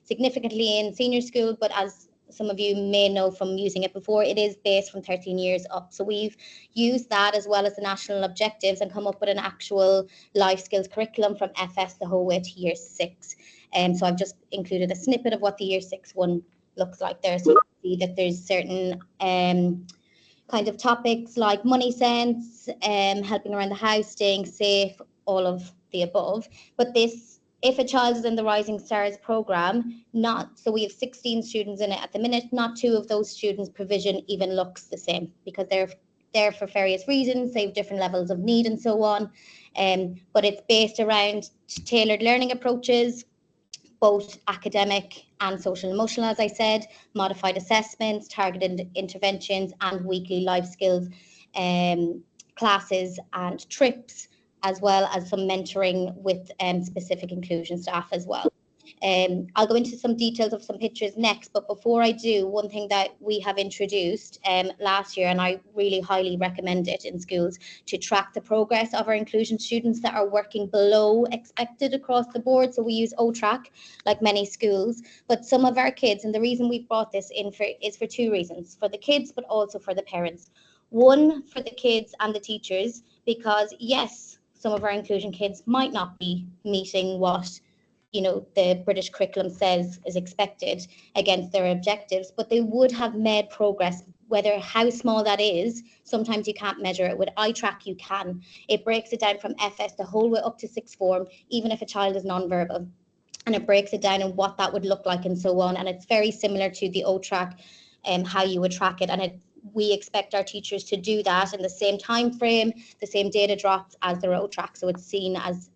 [SPEAKER 4] significantly in senior school, but as some of you may know from using it before, it is based from 13 years up. So we've used that as well as the national objectives and come up with an actual life skills curriculum from FS the whole way to year 6. So I've just included a snippet of what the year 6 one looks like there. So you can see that there's certain kind of topics like money sense, helping around the house, staying safe, all of the above. But this, if a child is in the Rising Stars program, so we have 16 students in it at the minute, not 2 of those students' provision even looks the same, because they're there for various reasons. They have different levels of need and so on. But it's based around tailored learning approaches, both academic and social and emotional, as I said, modified assessments, targeted interventions, and weekly life skills classes and trips, as well as some mentoring with specific inclusion staff as well. I'll go into some details of some pictures next, but before I do, one thing that we have introduced last year, and I really highly recommend it in schools, to track the progress of our inclusion students that are working below expected across the board. So we use OTRAC, like many schools, but some of our kids, and the reason we've brought this in is for 2 reasons, for the kids, but also for the parents. One, for the kids and the teachers, because yes, some of our inclusion kids might not be meeting what the British curriculum says is expected against their objectives, but they would have made progress, whether how small that is. Sometimes you can't measure it. With iTrack, you can. It breaks it down from FS the whole way up to 6th form, even if a child is non-verbal. And it breaks it down and what that would look like and so on. And it's very similar to the OTRAC and how you would track it. And we expect our teachers to do that in the same time frame, the same data drops as their OTRAC. So it's seen as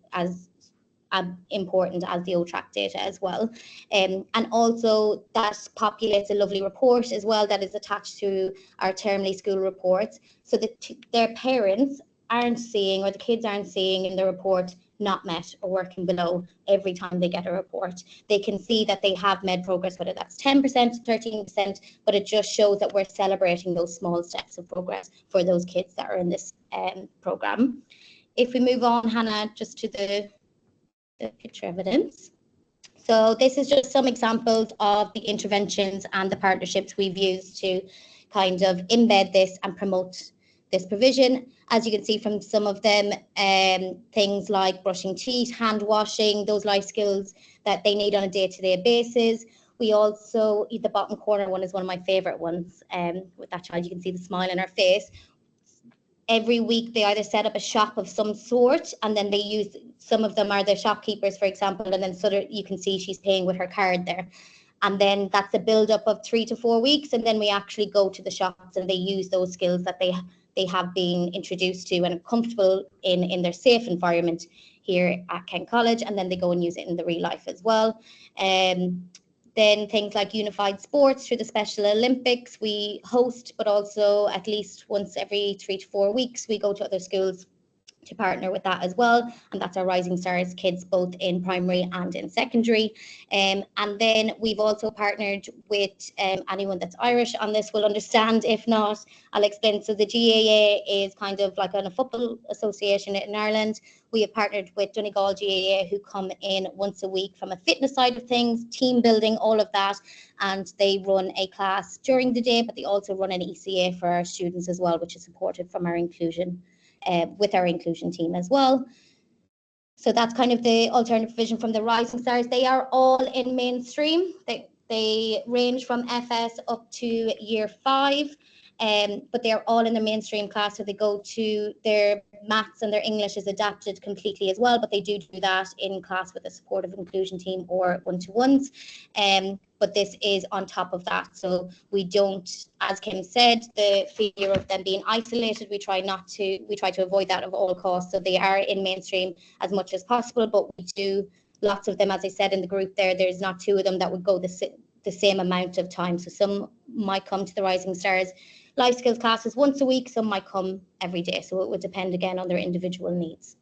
[SPEAKER 4] important as the OTRAC data as well. And also that populates a lovely report as well that is attached to our termly school reports, so that their parents aren't seeing, or the kids aren't seeing in the report, not met or working below every time they get a report. They can see that they have made progress, whether that's 10%, 13%, but it just shows that we're celebrating those small steps of progress for those kids that are in this program. If we move on, Hannah, just to the picture evidence. So this is just some examples of the interventions and the partnerships we've used to kind of embed this and promote this provision. As you can see from some of them, things like brushing teeth, hand washing, those life skills that they need on a day-to-day basis. We also, the bottom corner one is one of my favorite ones. With that child, you can see the smile on her face. Every week they either set up a shop of some sort, and then they use, some of them are the shopkeepers, for example, and then so that you can see she's paying with her card there. And then that's a build up of 3 to 4 weeks, and then we actually go to the shops and they use those skills that they have been introduced to and are comfortable in their safe environment here at Kent College, and then they go and use it in the real life as well. Then things like unified sports through the Special Olympics we host, but also at least once every 3 to 4 weeks, we go to other schools to partner with that as well. And that's our Rising Stars kids, both in primary and in secondary. And then we've also partnered with anyone that's Irish on this will understand. If not, I'll explain. So the GAA is kind of like a football association in Ireland. We have partnered with Donegal GAA, who come in once a week from a fitness side of things, team building, all of that. And they run a class during the day, but they also run an ECA for our students as well, which is supported from our inclusion with our inclusion team as well. So that's kind of the alternative provision from the Rising Stars. They are all in mainstream. They range from FS up to year 5. But they are all in the mainstream class, so they go to their maths and their English is adapted completely as well, but they do that in class with a supportive inclusion team or one-to-ones. But this is on top of that, so we don't, as Kim said, the fear of them being isolated, we try to avoid that at all costs. So they are in mainstream as much as possible, but we do lots of them, as I said in the group there's not 2 of them that would go the same amount of time. So some might come to the Rising Stars life skills classes once a week, some might come every day. So it would depend again on their individual needs.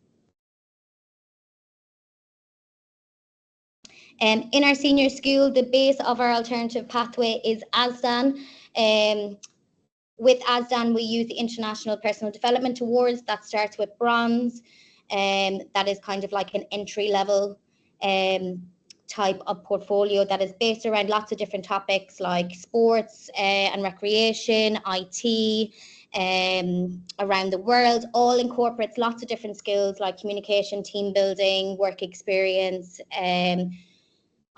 [SPEAKER 4] In our senior school, the base of our alternative pathway is ASDAN. With ASDAN, we use the International Personal Development Awards. That starts with bronze. That is kind of like an entry level type of portfolio that is based around lots of different topics like sports and recreation, IT, around the world. All incorporates lots of different skills like communication, team building, work experience,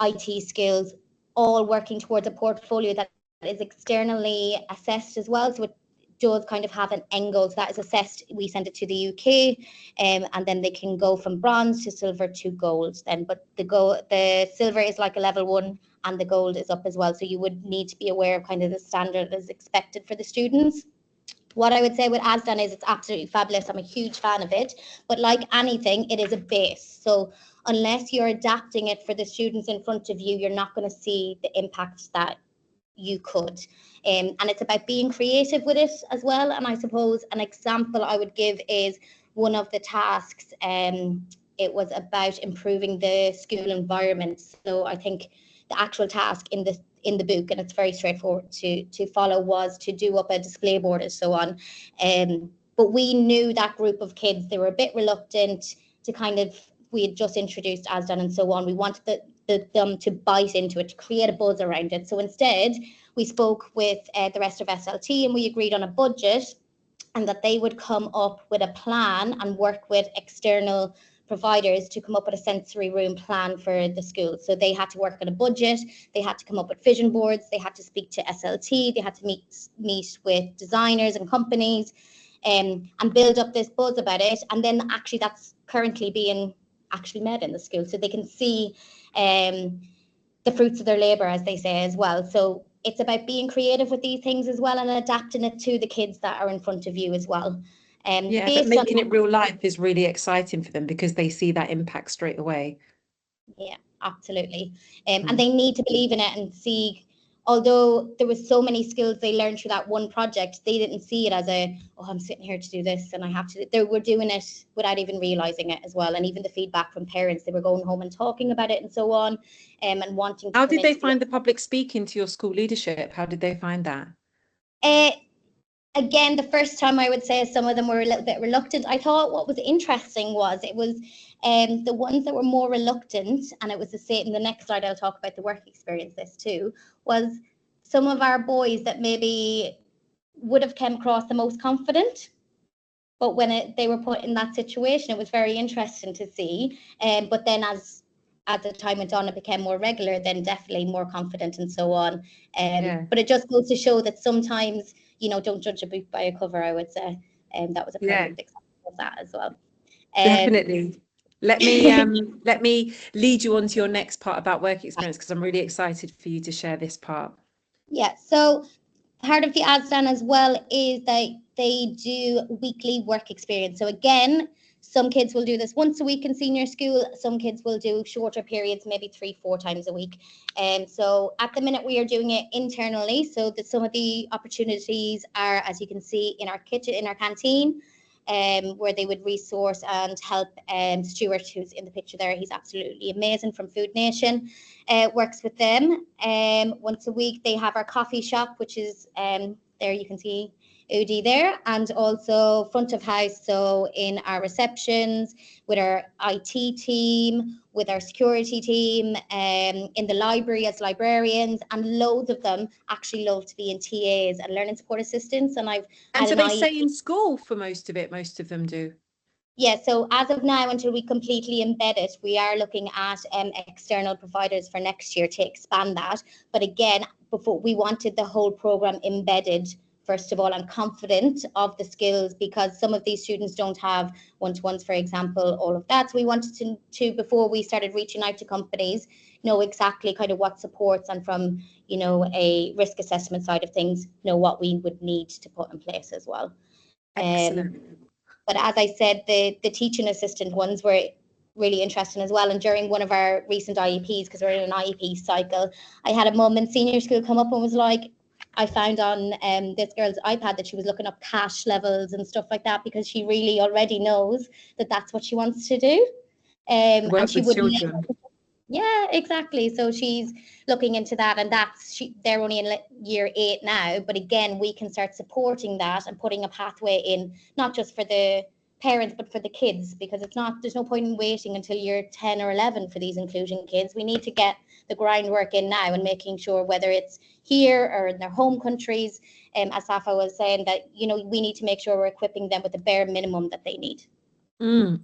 [SPEAKER 4] IT skills, all working towards a portfolio that is externally assessed as well. So it does kind of have an end goal that is assessed. We send it to the UK, and then they can go from bronze to silver to gold. Then, but the silver is like a level 1, and the gold is up as well. So you would need to be aware of kind of the standard that is expected for the students. What I would say with ASDAN is it's absolutely fabulous. I'm a huge fan of it, but like anything, it is a base. So unless you're adapting it for the students in front of you, you're not going to see the impact that you could. And it's about being creative with it as well. And I suppose an example I would give is one of the tasks. It was about improving the school environment. So I think the actual task in the book, and it's very straightforward to follow, was to do up a display board and so on. But we knew that group of kids, they were a bit reluctant to kind of, we had just introduced ASDAN and so on. We wanted them to bite into it, to create a buzz around it. So instead, we spoke with the rest of SLT and we agreed on a budget, and that they would come up with a plan and work with external providers to come up with a sensory room plan for the school. So they had to work on a budget, they had to come up with vision boards, they had to speak to SLT, they had to meet with designers and companies, and build up this buzz about it. And then actually that's currently being actually met in the school, so they can see the fruits of their labor, as they say, as well. So it's about being creative with these things as well, and adapting it to the kids that are in front of you as well.
[SPEAKER 1] Yeah, but making it real life is really exciting for them because they see that impact straight away.
[SPEAKER 4] Yeah, absolutely. And they need to believe in it and see, although there was so many skills they learned through that one project, they didn't see it as oh, I'm sitting here to do this and I have to. They were doing it without even realizing it as well. And even the feedback from parents, they were going home and talking about it and so on, and wanting to.
[SPEAKER 1] How did they find the public speaking to your school leadership? How did they find that?
[SPEAKER 4] Again, the first time I would say some of them were a little bit reluctant. I thought what was interesting was it was the ones that were more reluctant, and it was the same. In the next slide, I'll talk about the work experience. This too was some of our boys that maybe would have come across the most confident, but when they were put in that situation, it was very interesting to see. But then as the time went on, it became more regular, then definitely more confident and so on. But it just goes to show that sometimes, don't judge a book by a cover, I would say. That was a perfect example of that as well.
[SPEAKER 1] Definitely. Let me lead you on to your next part about work experience, because I'm really excited for you to share this part.
[SPEAKER 4] Yeah, so part of the ASDAN as well is that they do weekly work experience. So again, some kids will do this once a week in senior school. Some kids will do shorter periods, maybe 3-4 times a week. And so at the minute we are doing it internally. So that some of the opportunities are, as you can see, in our kitchen, in our canteen, where they would resource and help Stuart, who's in the picture there. He's absolutely amazing, from Food Nation. Works with them once a week. They have our coffee shop, which is there you can see Udi there, and also front of house, so in our receptions, with our IT team, with our security team, in the library as librarians, and loads of them actually love to be in TAs and learning support assistants. And
[SPEAKER 1] so they stay in school for most of it, most of them do.
[SPEAKER 4] Yeah, so as of now, until we completely embed it, we are looking at external providers for next year to expand that. But again, before we wanted the whole program embedded, first of all, and confident of the skills, because some of these students don't have one-to-ones, for example, all of that. So we wanted to before we started reaching out to companies, know exactly kind of what supports, and from, you know, a risk assessment side of things, know what we would need to put in place as well.
[SPEAKER 1] Excellent.
[SPEAKER 4] But as I said, the teaching assistant ones were really interesting as well. And during one of our recent IEPs, because we're in an IEP cycle, I had a mum in senior school come up and was like, I found on this girl's iPad that she was looking up cash levels and stuff like that, because she really already knows that that's what she wants to do.
[SPEAKER 1] Work
[SPEAKER 4] and she
[SPEAKER 1] with
[SPEAKER 4] would
[SPEAKER 1] children.
[SPEAKER 4] Yeah, exactly. So she's looking into that, and they're only in year 8 now. But again, we can start supporting that and putting a pathway in, not just for the parents, but for the kids, because there's no point in waiting until you're 10 or 11 for these inclusion kids. We need to get the groundwork in now, and making sure, whether it's here or in their home countries, as Safa was saying, that, you know, we need to make sure we're equipping them with the bare minimum that they need.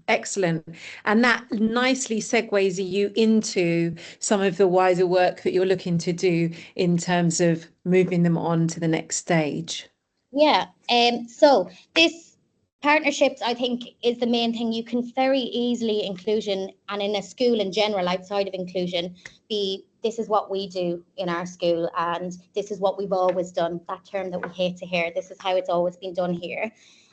[SPEAKER 1] Excellent. And that nicely segues you into some of the wider work that you're looking to do in terms of moving them on to the next stage.
[SPEAKER 4] Yeah. So this partnerships, I think, is the main thing. You can very easily inclusion, and in a school in general, outside of inclusion, this is what we do in our school, and this is what we've always done. That term that we hate to hear. This is how it's always been done here.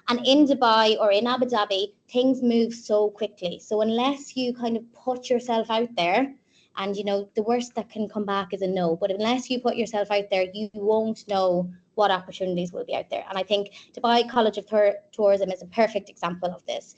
[SPEAKER 4] And in Dubai or in Abu Dhabi, things move so quickly. So unless you kind of put yourself out there, and, you know, the worst that can come back is a no, but unless you put yourself out there, you won't know what opportunities will be out there. And I think Dubai College of Tourism is a perfect example of this.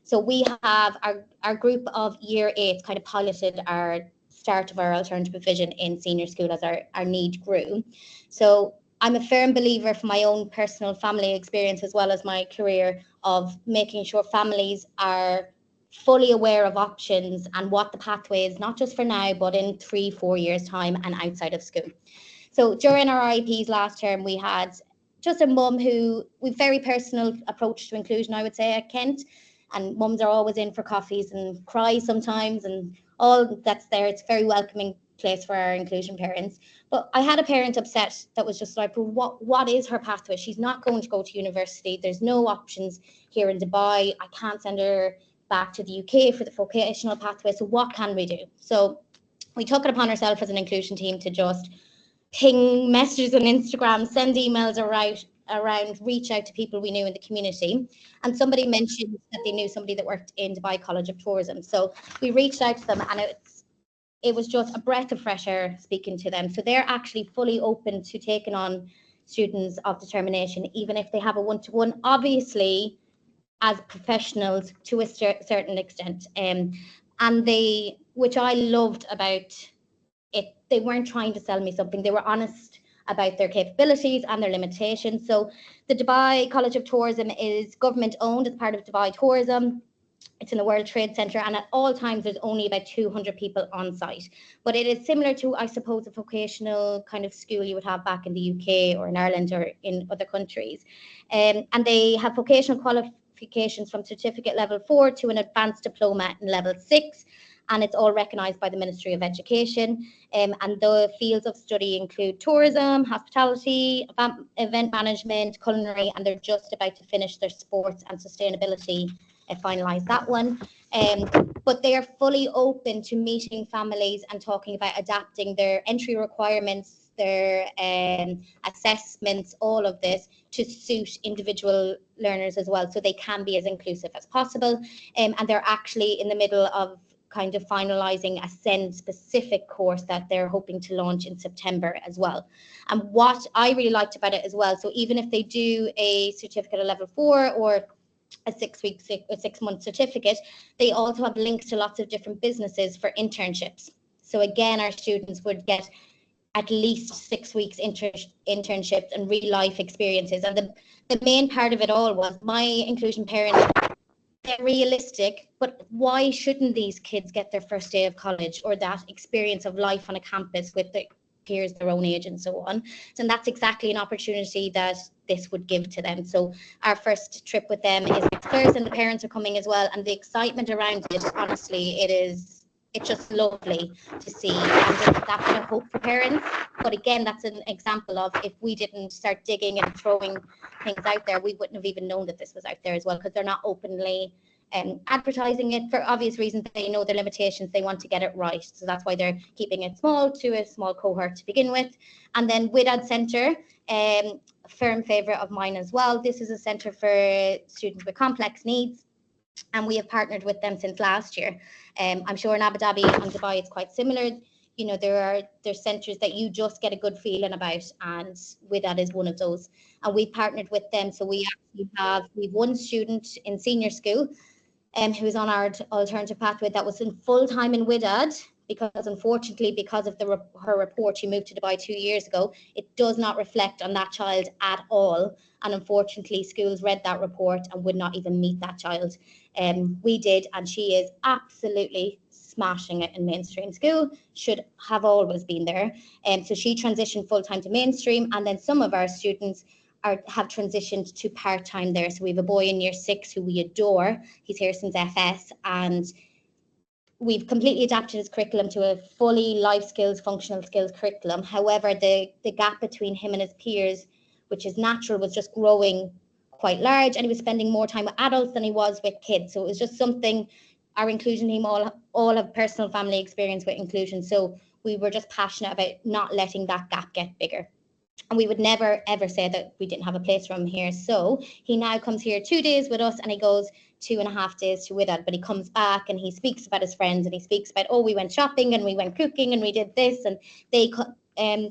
[SPEAKER 4] So we have our group of year 8 kind of piloted our start of our alternative provision in senior school as our need grew. So I'm a firm believer, from my own personal family experience as well as my career, of making sure families are fully aware of options and what the pathway is, not just for now, but in 3-4 years' time and outside of school. So during our IEPs last term, we had just a mum who, with very personal approach to inclusion, I would say, at Kent. And mums are always in for coffees and cry sometimes, and all that's there. It's a very welcoming place for our inclusion parents. But I had a parent upset that was just like, well, what is her pathway? She's not going to go to university. There's no options here in Dubai. I can't send her back to the UK for the vocational pathway. So what can we do? So we took it upon ourselves as an inclusion team to just ping messages on Instagram, send emails around, reach out to people we knew in the community. And somebody mentioned that they knew somebody that worked in Dubai College of Tourism. So we reached out to them, and it was just a breath of fresh air speaking to them. So they're actually fully open to taking on students of determination, even if they have a one-to-one, obviously as professionals to a certain extent. And they, which I loved about it, they weren't trying to sell me something. They were honest about their capabilities and their limitations. So the Dubai College of Tourism is government owned as part of Dubai Tourism. It's in the World Trade Center, and at all times there's only about 200 people on site. But it is similar to, I suppose, a vocational kind of school you would have back in the UK or in Ireland or in other countries. And they have vocational qualifications from certificate level 4 to an advanced diploma in level 6. And it's all recognised by the Ministry of Education. And the fields of study include tourism, hospitality, event management, culinary, and they're just about to finish their sports and sustainability, finalise that one. But they are fully open to meeting families and talking about adapting their entry requirements, their assessments, all of this to suit individual learners as well, so they can be as inclusive as possible. And they're actually in the middle of kind of finalizing a SEND specific course that they're hoping to launch in September as well. And what I really liked about it as well, so even if they do a certificate of level 4 or a 6-month certificate, they also have links to lots of different businesses for internships. So again, our students would get at least 6 weeks internships and real life experiences. And the main part of it all was my inclusion parents, they're realistic, but why shouldn't these kids get their first day of college or that experience of life on a campus with the peers their own age and so on? And that's exactly an opportunity that this would give to them. So our first trip with them is next Thursday, and the parents are coming as well. And the excitement around it, honestly, it's just lovely to see, and just that kind of hope for parents. But again, that's an example of if we didn't start digging and throwing things out there, we wouldn't have even known that this was out there as well, because they're not openly advertising it for obvious reasons. They know the limitations, they want to get it right. So that's why they're keeping it small to a small cohort to begin with. And then Widad Centre, a firm favourite of mine as well. This is a centre for students with complex needs, and we have partnered with them since last year. I'm sure in Abu Dhabi and Dubai it's quite similar. You know, there's centres that you just get a good feeling about, and Widad is one of those. And we partnered with them, so we actually we've one student in senior school who's on our alternative pathway that was in full-time in Widad, because unfortunately, because of her report, she moved to Dubai 2 years ago. It does not reflect on that child at all. And unfortunately, schools read that report and would not even meet that child. We did, and she is absolutely smashing it in mainstream school, should have always been there. So she transitioned full-time to mainstream, and then some of our students have transitioned to part-time there. So we have a boy in year 6 who we adore. He's here since FS, and we've completely adapted his curriculum to a fully life skills, functional skills curriculum. However, the gap between him and his peers, which is natural, was just growing quite large, and he was spending more time with adults than he was with kids. So it was just something, our inclusion team all have personal family experience with inclusion. So we were just passionate about not letting that gap get bigger. And we would never, ever say that we didn't have a place for him here. So he now comes here 2 days with us, and he goes 2.5 days to Widad, but he comes back and he speaks about his friends, and he speaks about, oh, we went shopping and we went cooking and we did this, and they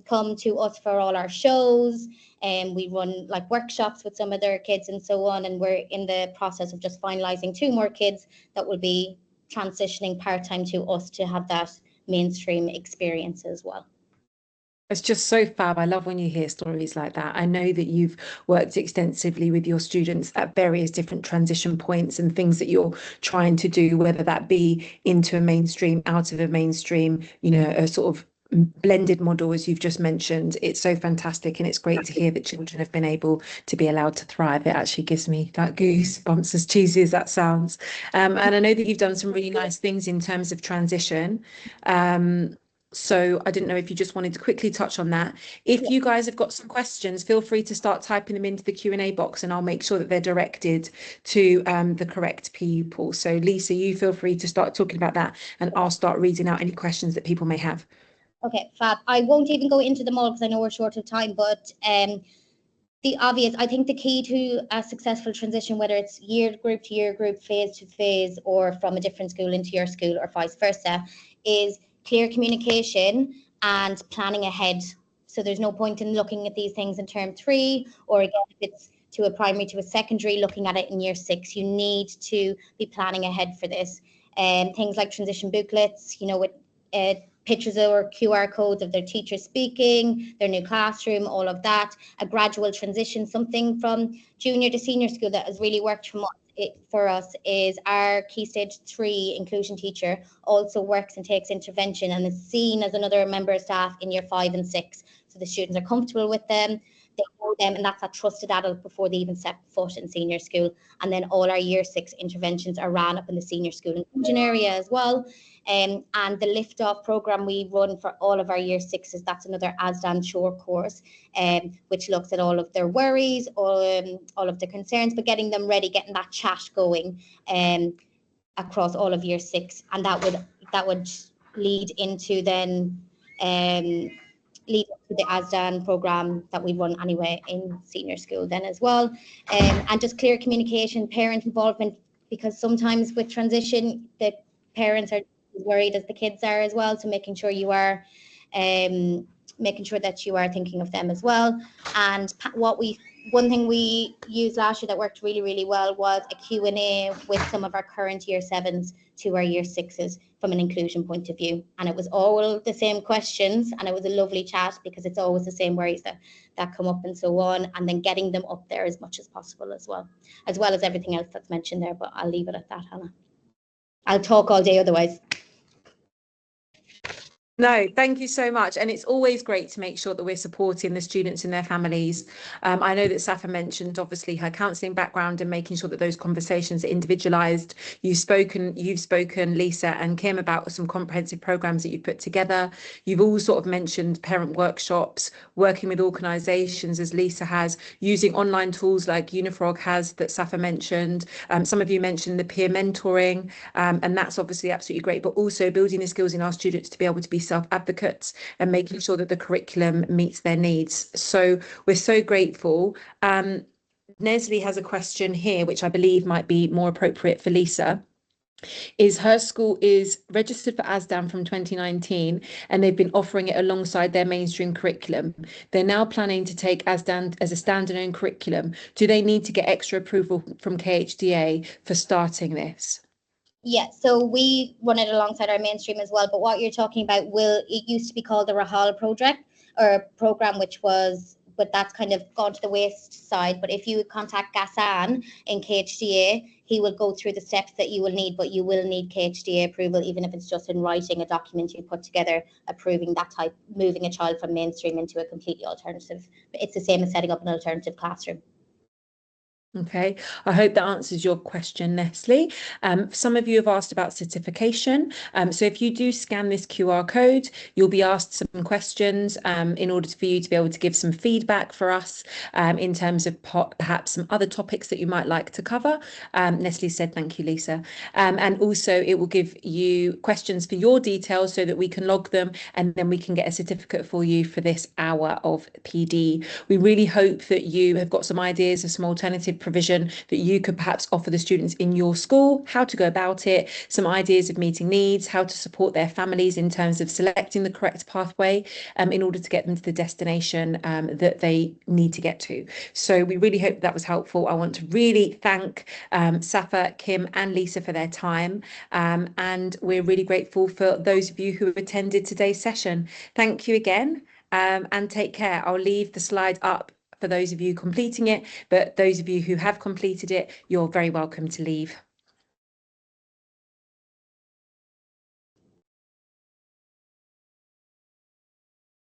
[SPEAKER 4] come to us for all our shows, and we run like workshops with some of their kids and so on. And we're in the process of just finalizing 2 more kids that will be transitioning part-time to us to have that mainstream experience as well.
[SPEAKER 1] It's just so fab. I love when you hear stories like that. I know that you've worked extensively with your students at various different transition points and things that you're trying to do, whether that be into a mainstream, out of a mainstream, you know, a sort of blended model, as you've just mentioned. It's so fantastic, and it's great to hear that children have been able to be allowed to thrive. It actually gives me that goosebumps, as cheesy as that sounds. And I know that you've done some really nice things in terms of transition. So I didn't know if you just wanted to quickly touch on that. If you guys have got some questions, feel free to start typing them into the Q&A box, and I'll make sure that they're directed to the correct people. So Lisa, you feel free to start talking about that, and I'll start reading out any questions that people may have.
[SPEAKER 4] Okay, fab. I won't even go into them all because I know we're short of time, but the obvious, I think the key to a successful transition, whether it's year group to year group, phase to phase, or from a different school into your school or vice versa, is clear communication and planning ahead. So there's no point in looking at these things in term 3, or again, if it's to a primary, to a secondary, looking at it in year 6. You need to be planning ahead for this. Things like transition booklets, you know, with pictures or QR codes of their teacher speaking, their new classroom, all of that. A gradual transition, something from junior to senior school that has really worked for us is our Key Stage 3 inclusion teacher also works and takes intervention and is seen as another member of staff in year 5 and 6. So the students are comfortable with them, they know them, and that's a trusted adult before they even step foot in senior school. And then all our year 6 interventions are ran up in the senior school inclusion area as well. And the lift off program we run for all of our year 6s, that's another ASDAN short course, which looks at all of their worries, all of their concerns, but getting them ready, getting that chat going across all of year 6. And that would lead into then lead to the ASDAN program that we run anyway in senior school then as well. And just clear communication, parent involvement, because sometimes with transition, the parents are worried as the kids are as well. So making sure you are making sure that you are thinking of them as well. And what we One thing we used last year that worked really, really well was a Q&A with some of our current year 7s to our year 6s from an inclusion point of view. And it was all the same questions, and it was a lovely chat because it's always the same worries that come up and so on, and then getting them up there as much as possible as well as everything else that's mentioned there. But I'll leave it at that, Hannah. I'll talk all day otherwise.
[SPEAKER 1] No, thank you so much. And it's always great to make sure that we're supporting the students and their families. I know that Safa mentioned obviously her counselling background and making sure that those conversations are individualised. You've spoken, Lisa and Kim, about some comprehensive programmes that you've put together. You've all sort of mentioned parent workshops, working with organisations as Lisa has, using online tools like Unifrog has that Safa mentioned. Some of you mentioned the peer mentoring, and that's obviously absolutely great, but also building the skills in our students to be able to be self-advocates and making sure that the curriculum meets their needs. So we're so grateful. Nesli has a question here, which I believe might be more appropriate for Lisa. Her school is registered for ASDAN from 2019, and they've been offering it alongside their mainstream curriculum. They're now planning to take ASDAN as a standalone curriculum. Do they need to get extra approval from KHDA for starting this?
[SPEAKER 4] Yeah, so we run it alongside our mainstream as well. But what you're talking about, it used to be called the Rahal project or program, but that's kind of gone to the waste side. But if you contact Gassan in KHDA, he will go through the steps that you will need, but you will need KHDA approval, even if it's just in writing a document you put together approving that type, moving a child from mainstream into a completely alternative. It's the same as setting up an alternative classroom.
[SPEAKER 1] Okay, I hope that answers your question, Nestle. Some of you have asked about certification. So if you do scan this QR code, you'll be asked some questions in order for you to be able to give some feedback for us in terms of perhaps some other topics that you might like to cover. Nestle said, thank you, Lisa. And also it will give you questions for your details so that we can log them, and then we can get a certificate for you for this hour of PD. We really hope that you have got some ideas of some alternative provision that you could perhaps offer the students in your school, how to go about it, some ideas of meeting needs, how to support their families in terms of selecting the correct pathway in order to get them to the destination that they need to get to. So we really hope that was helpful. I want to really thank Safa, Kim and Lisa for their time, and we're really grateful for those of you who attended today's session. Thank you again, and take care. I'll leave the slide up for those of you completing it, but those of you who have completed it, you're very welcome to leave.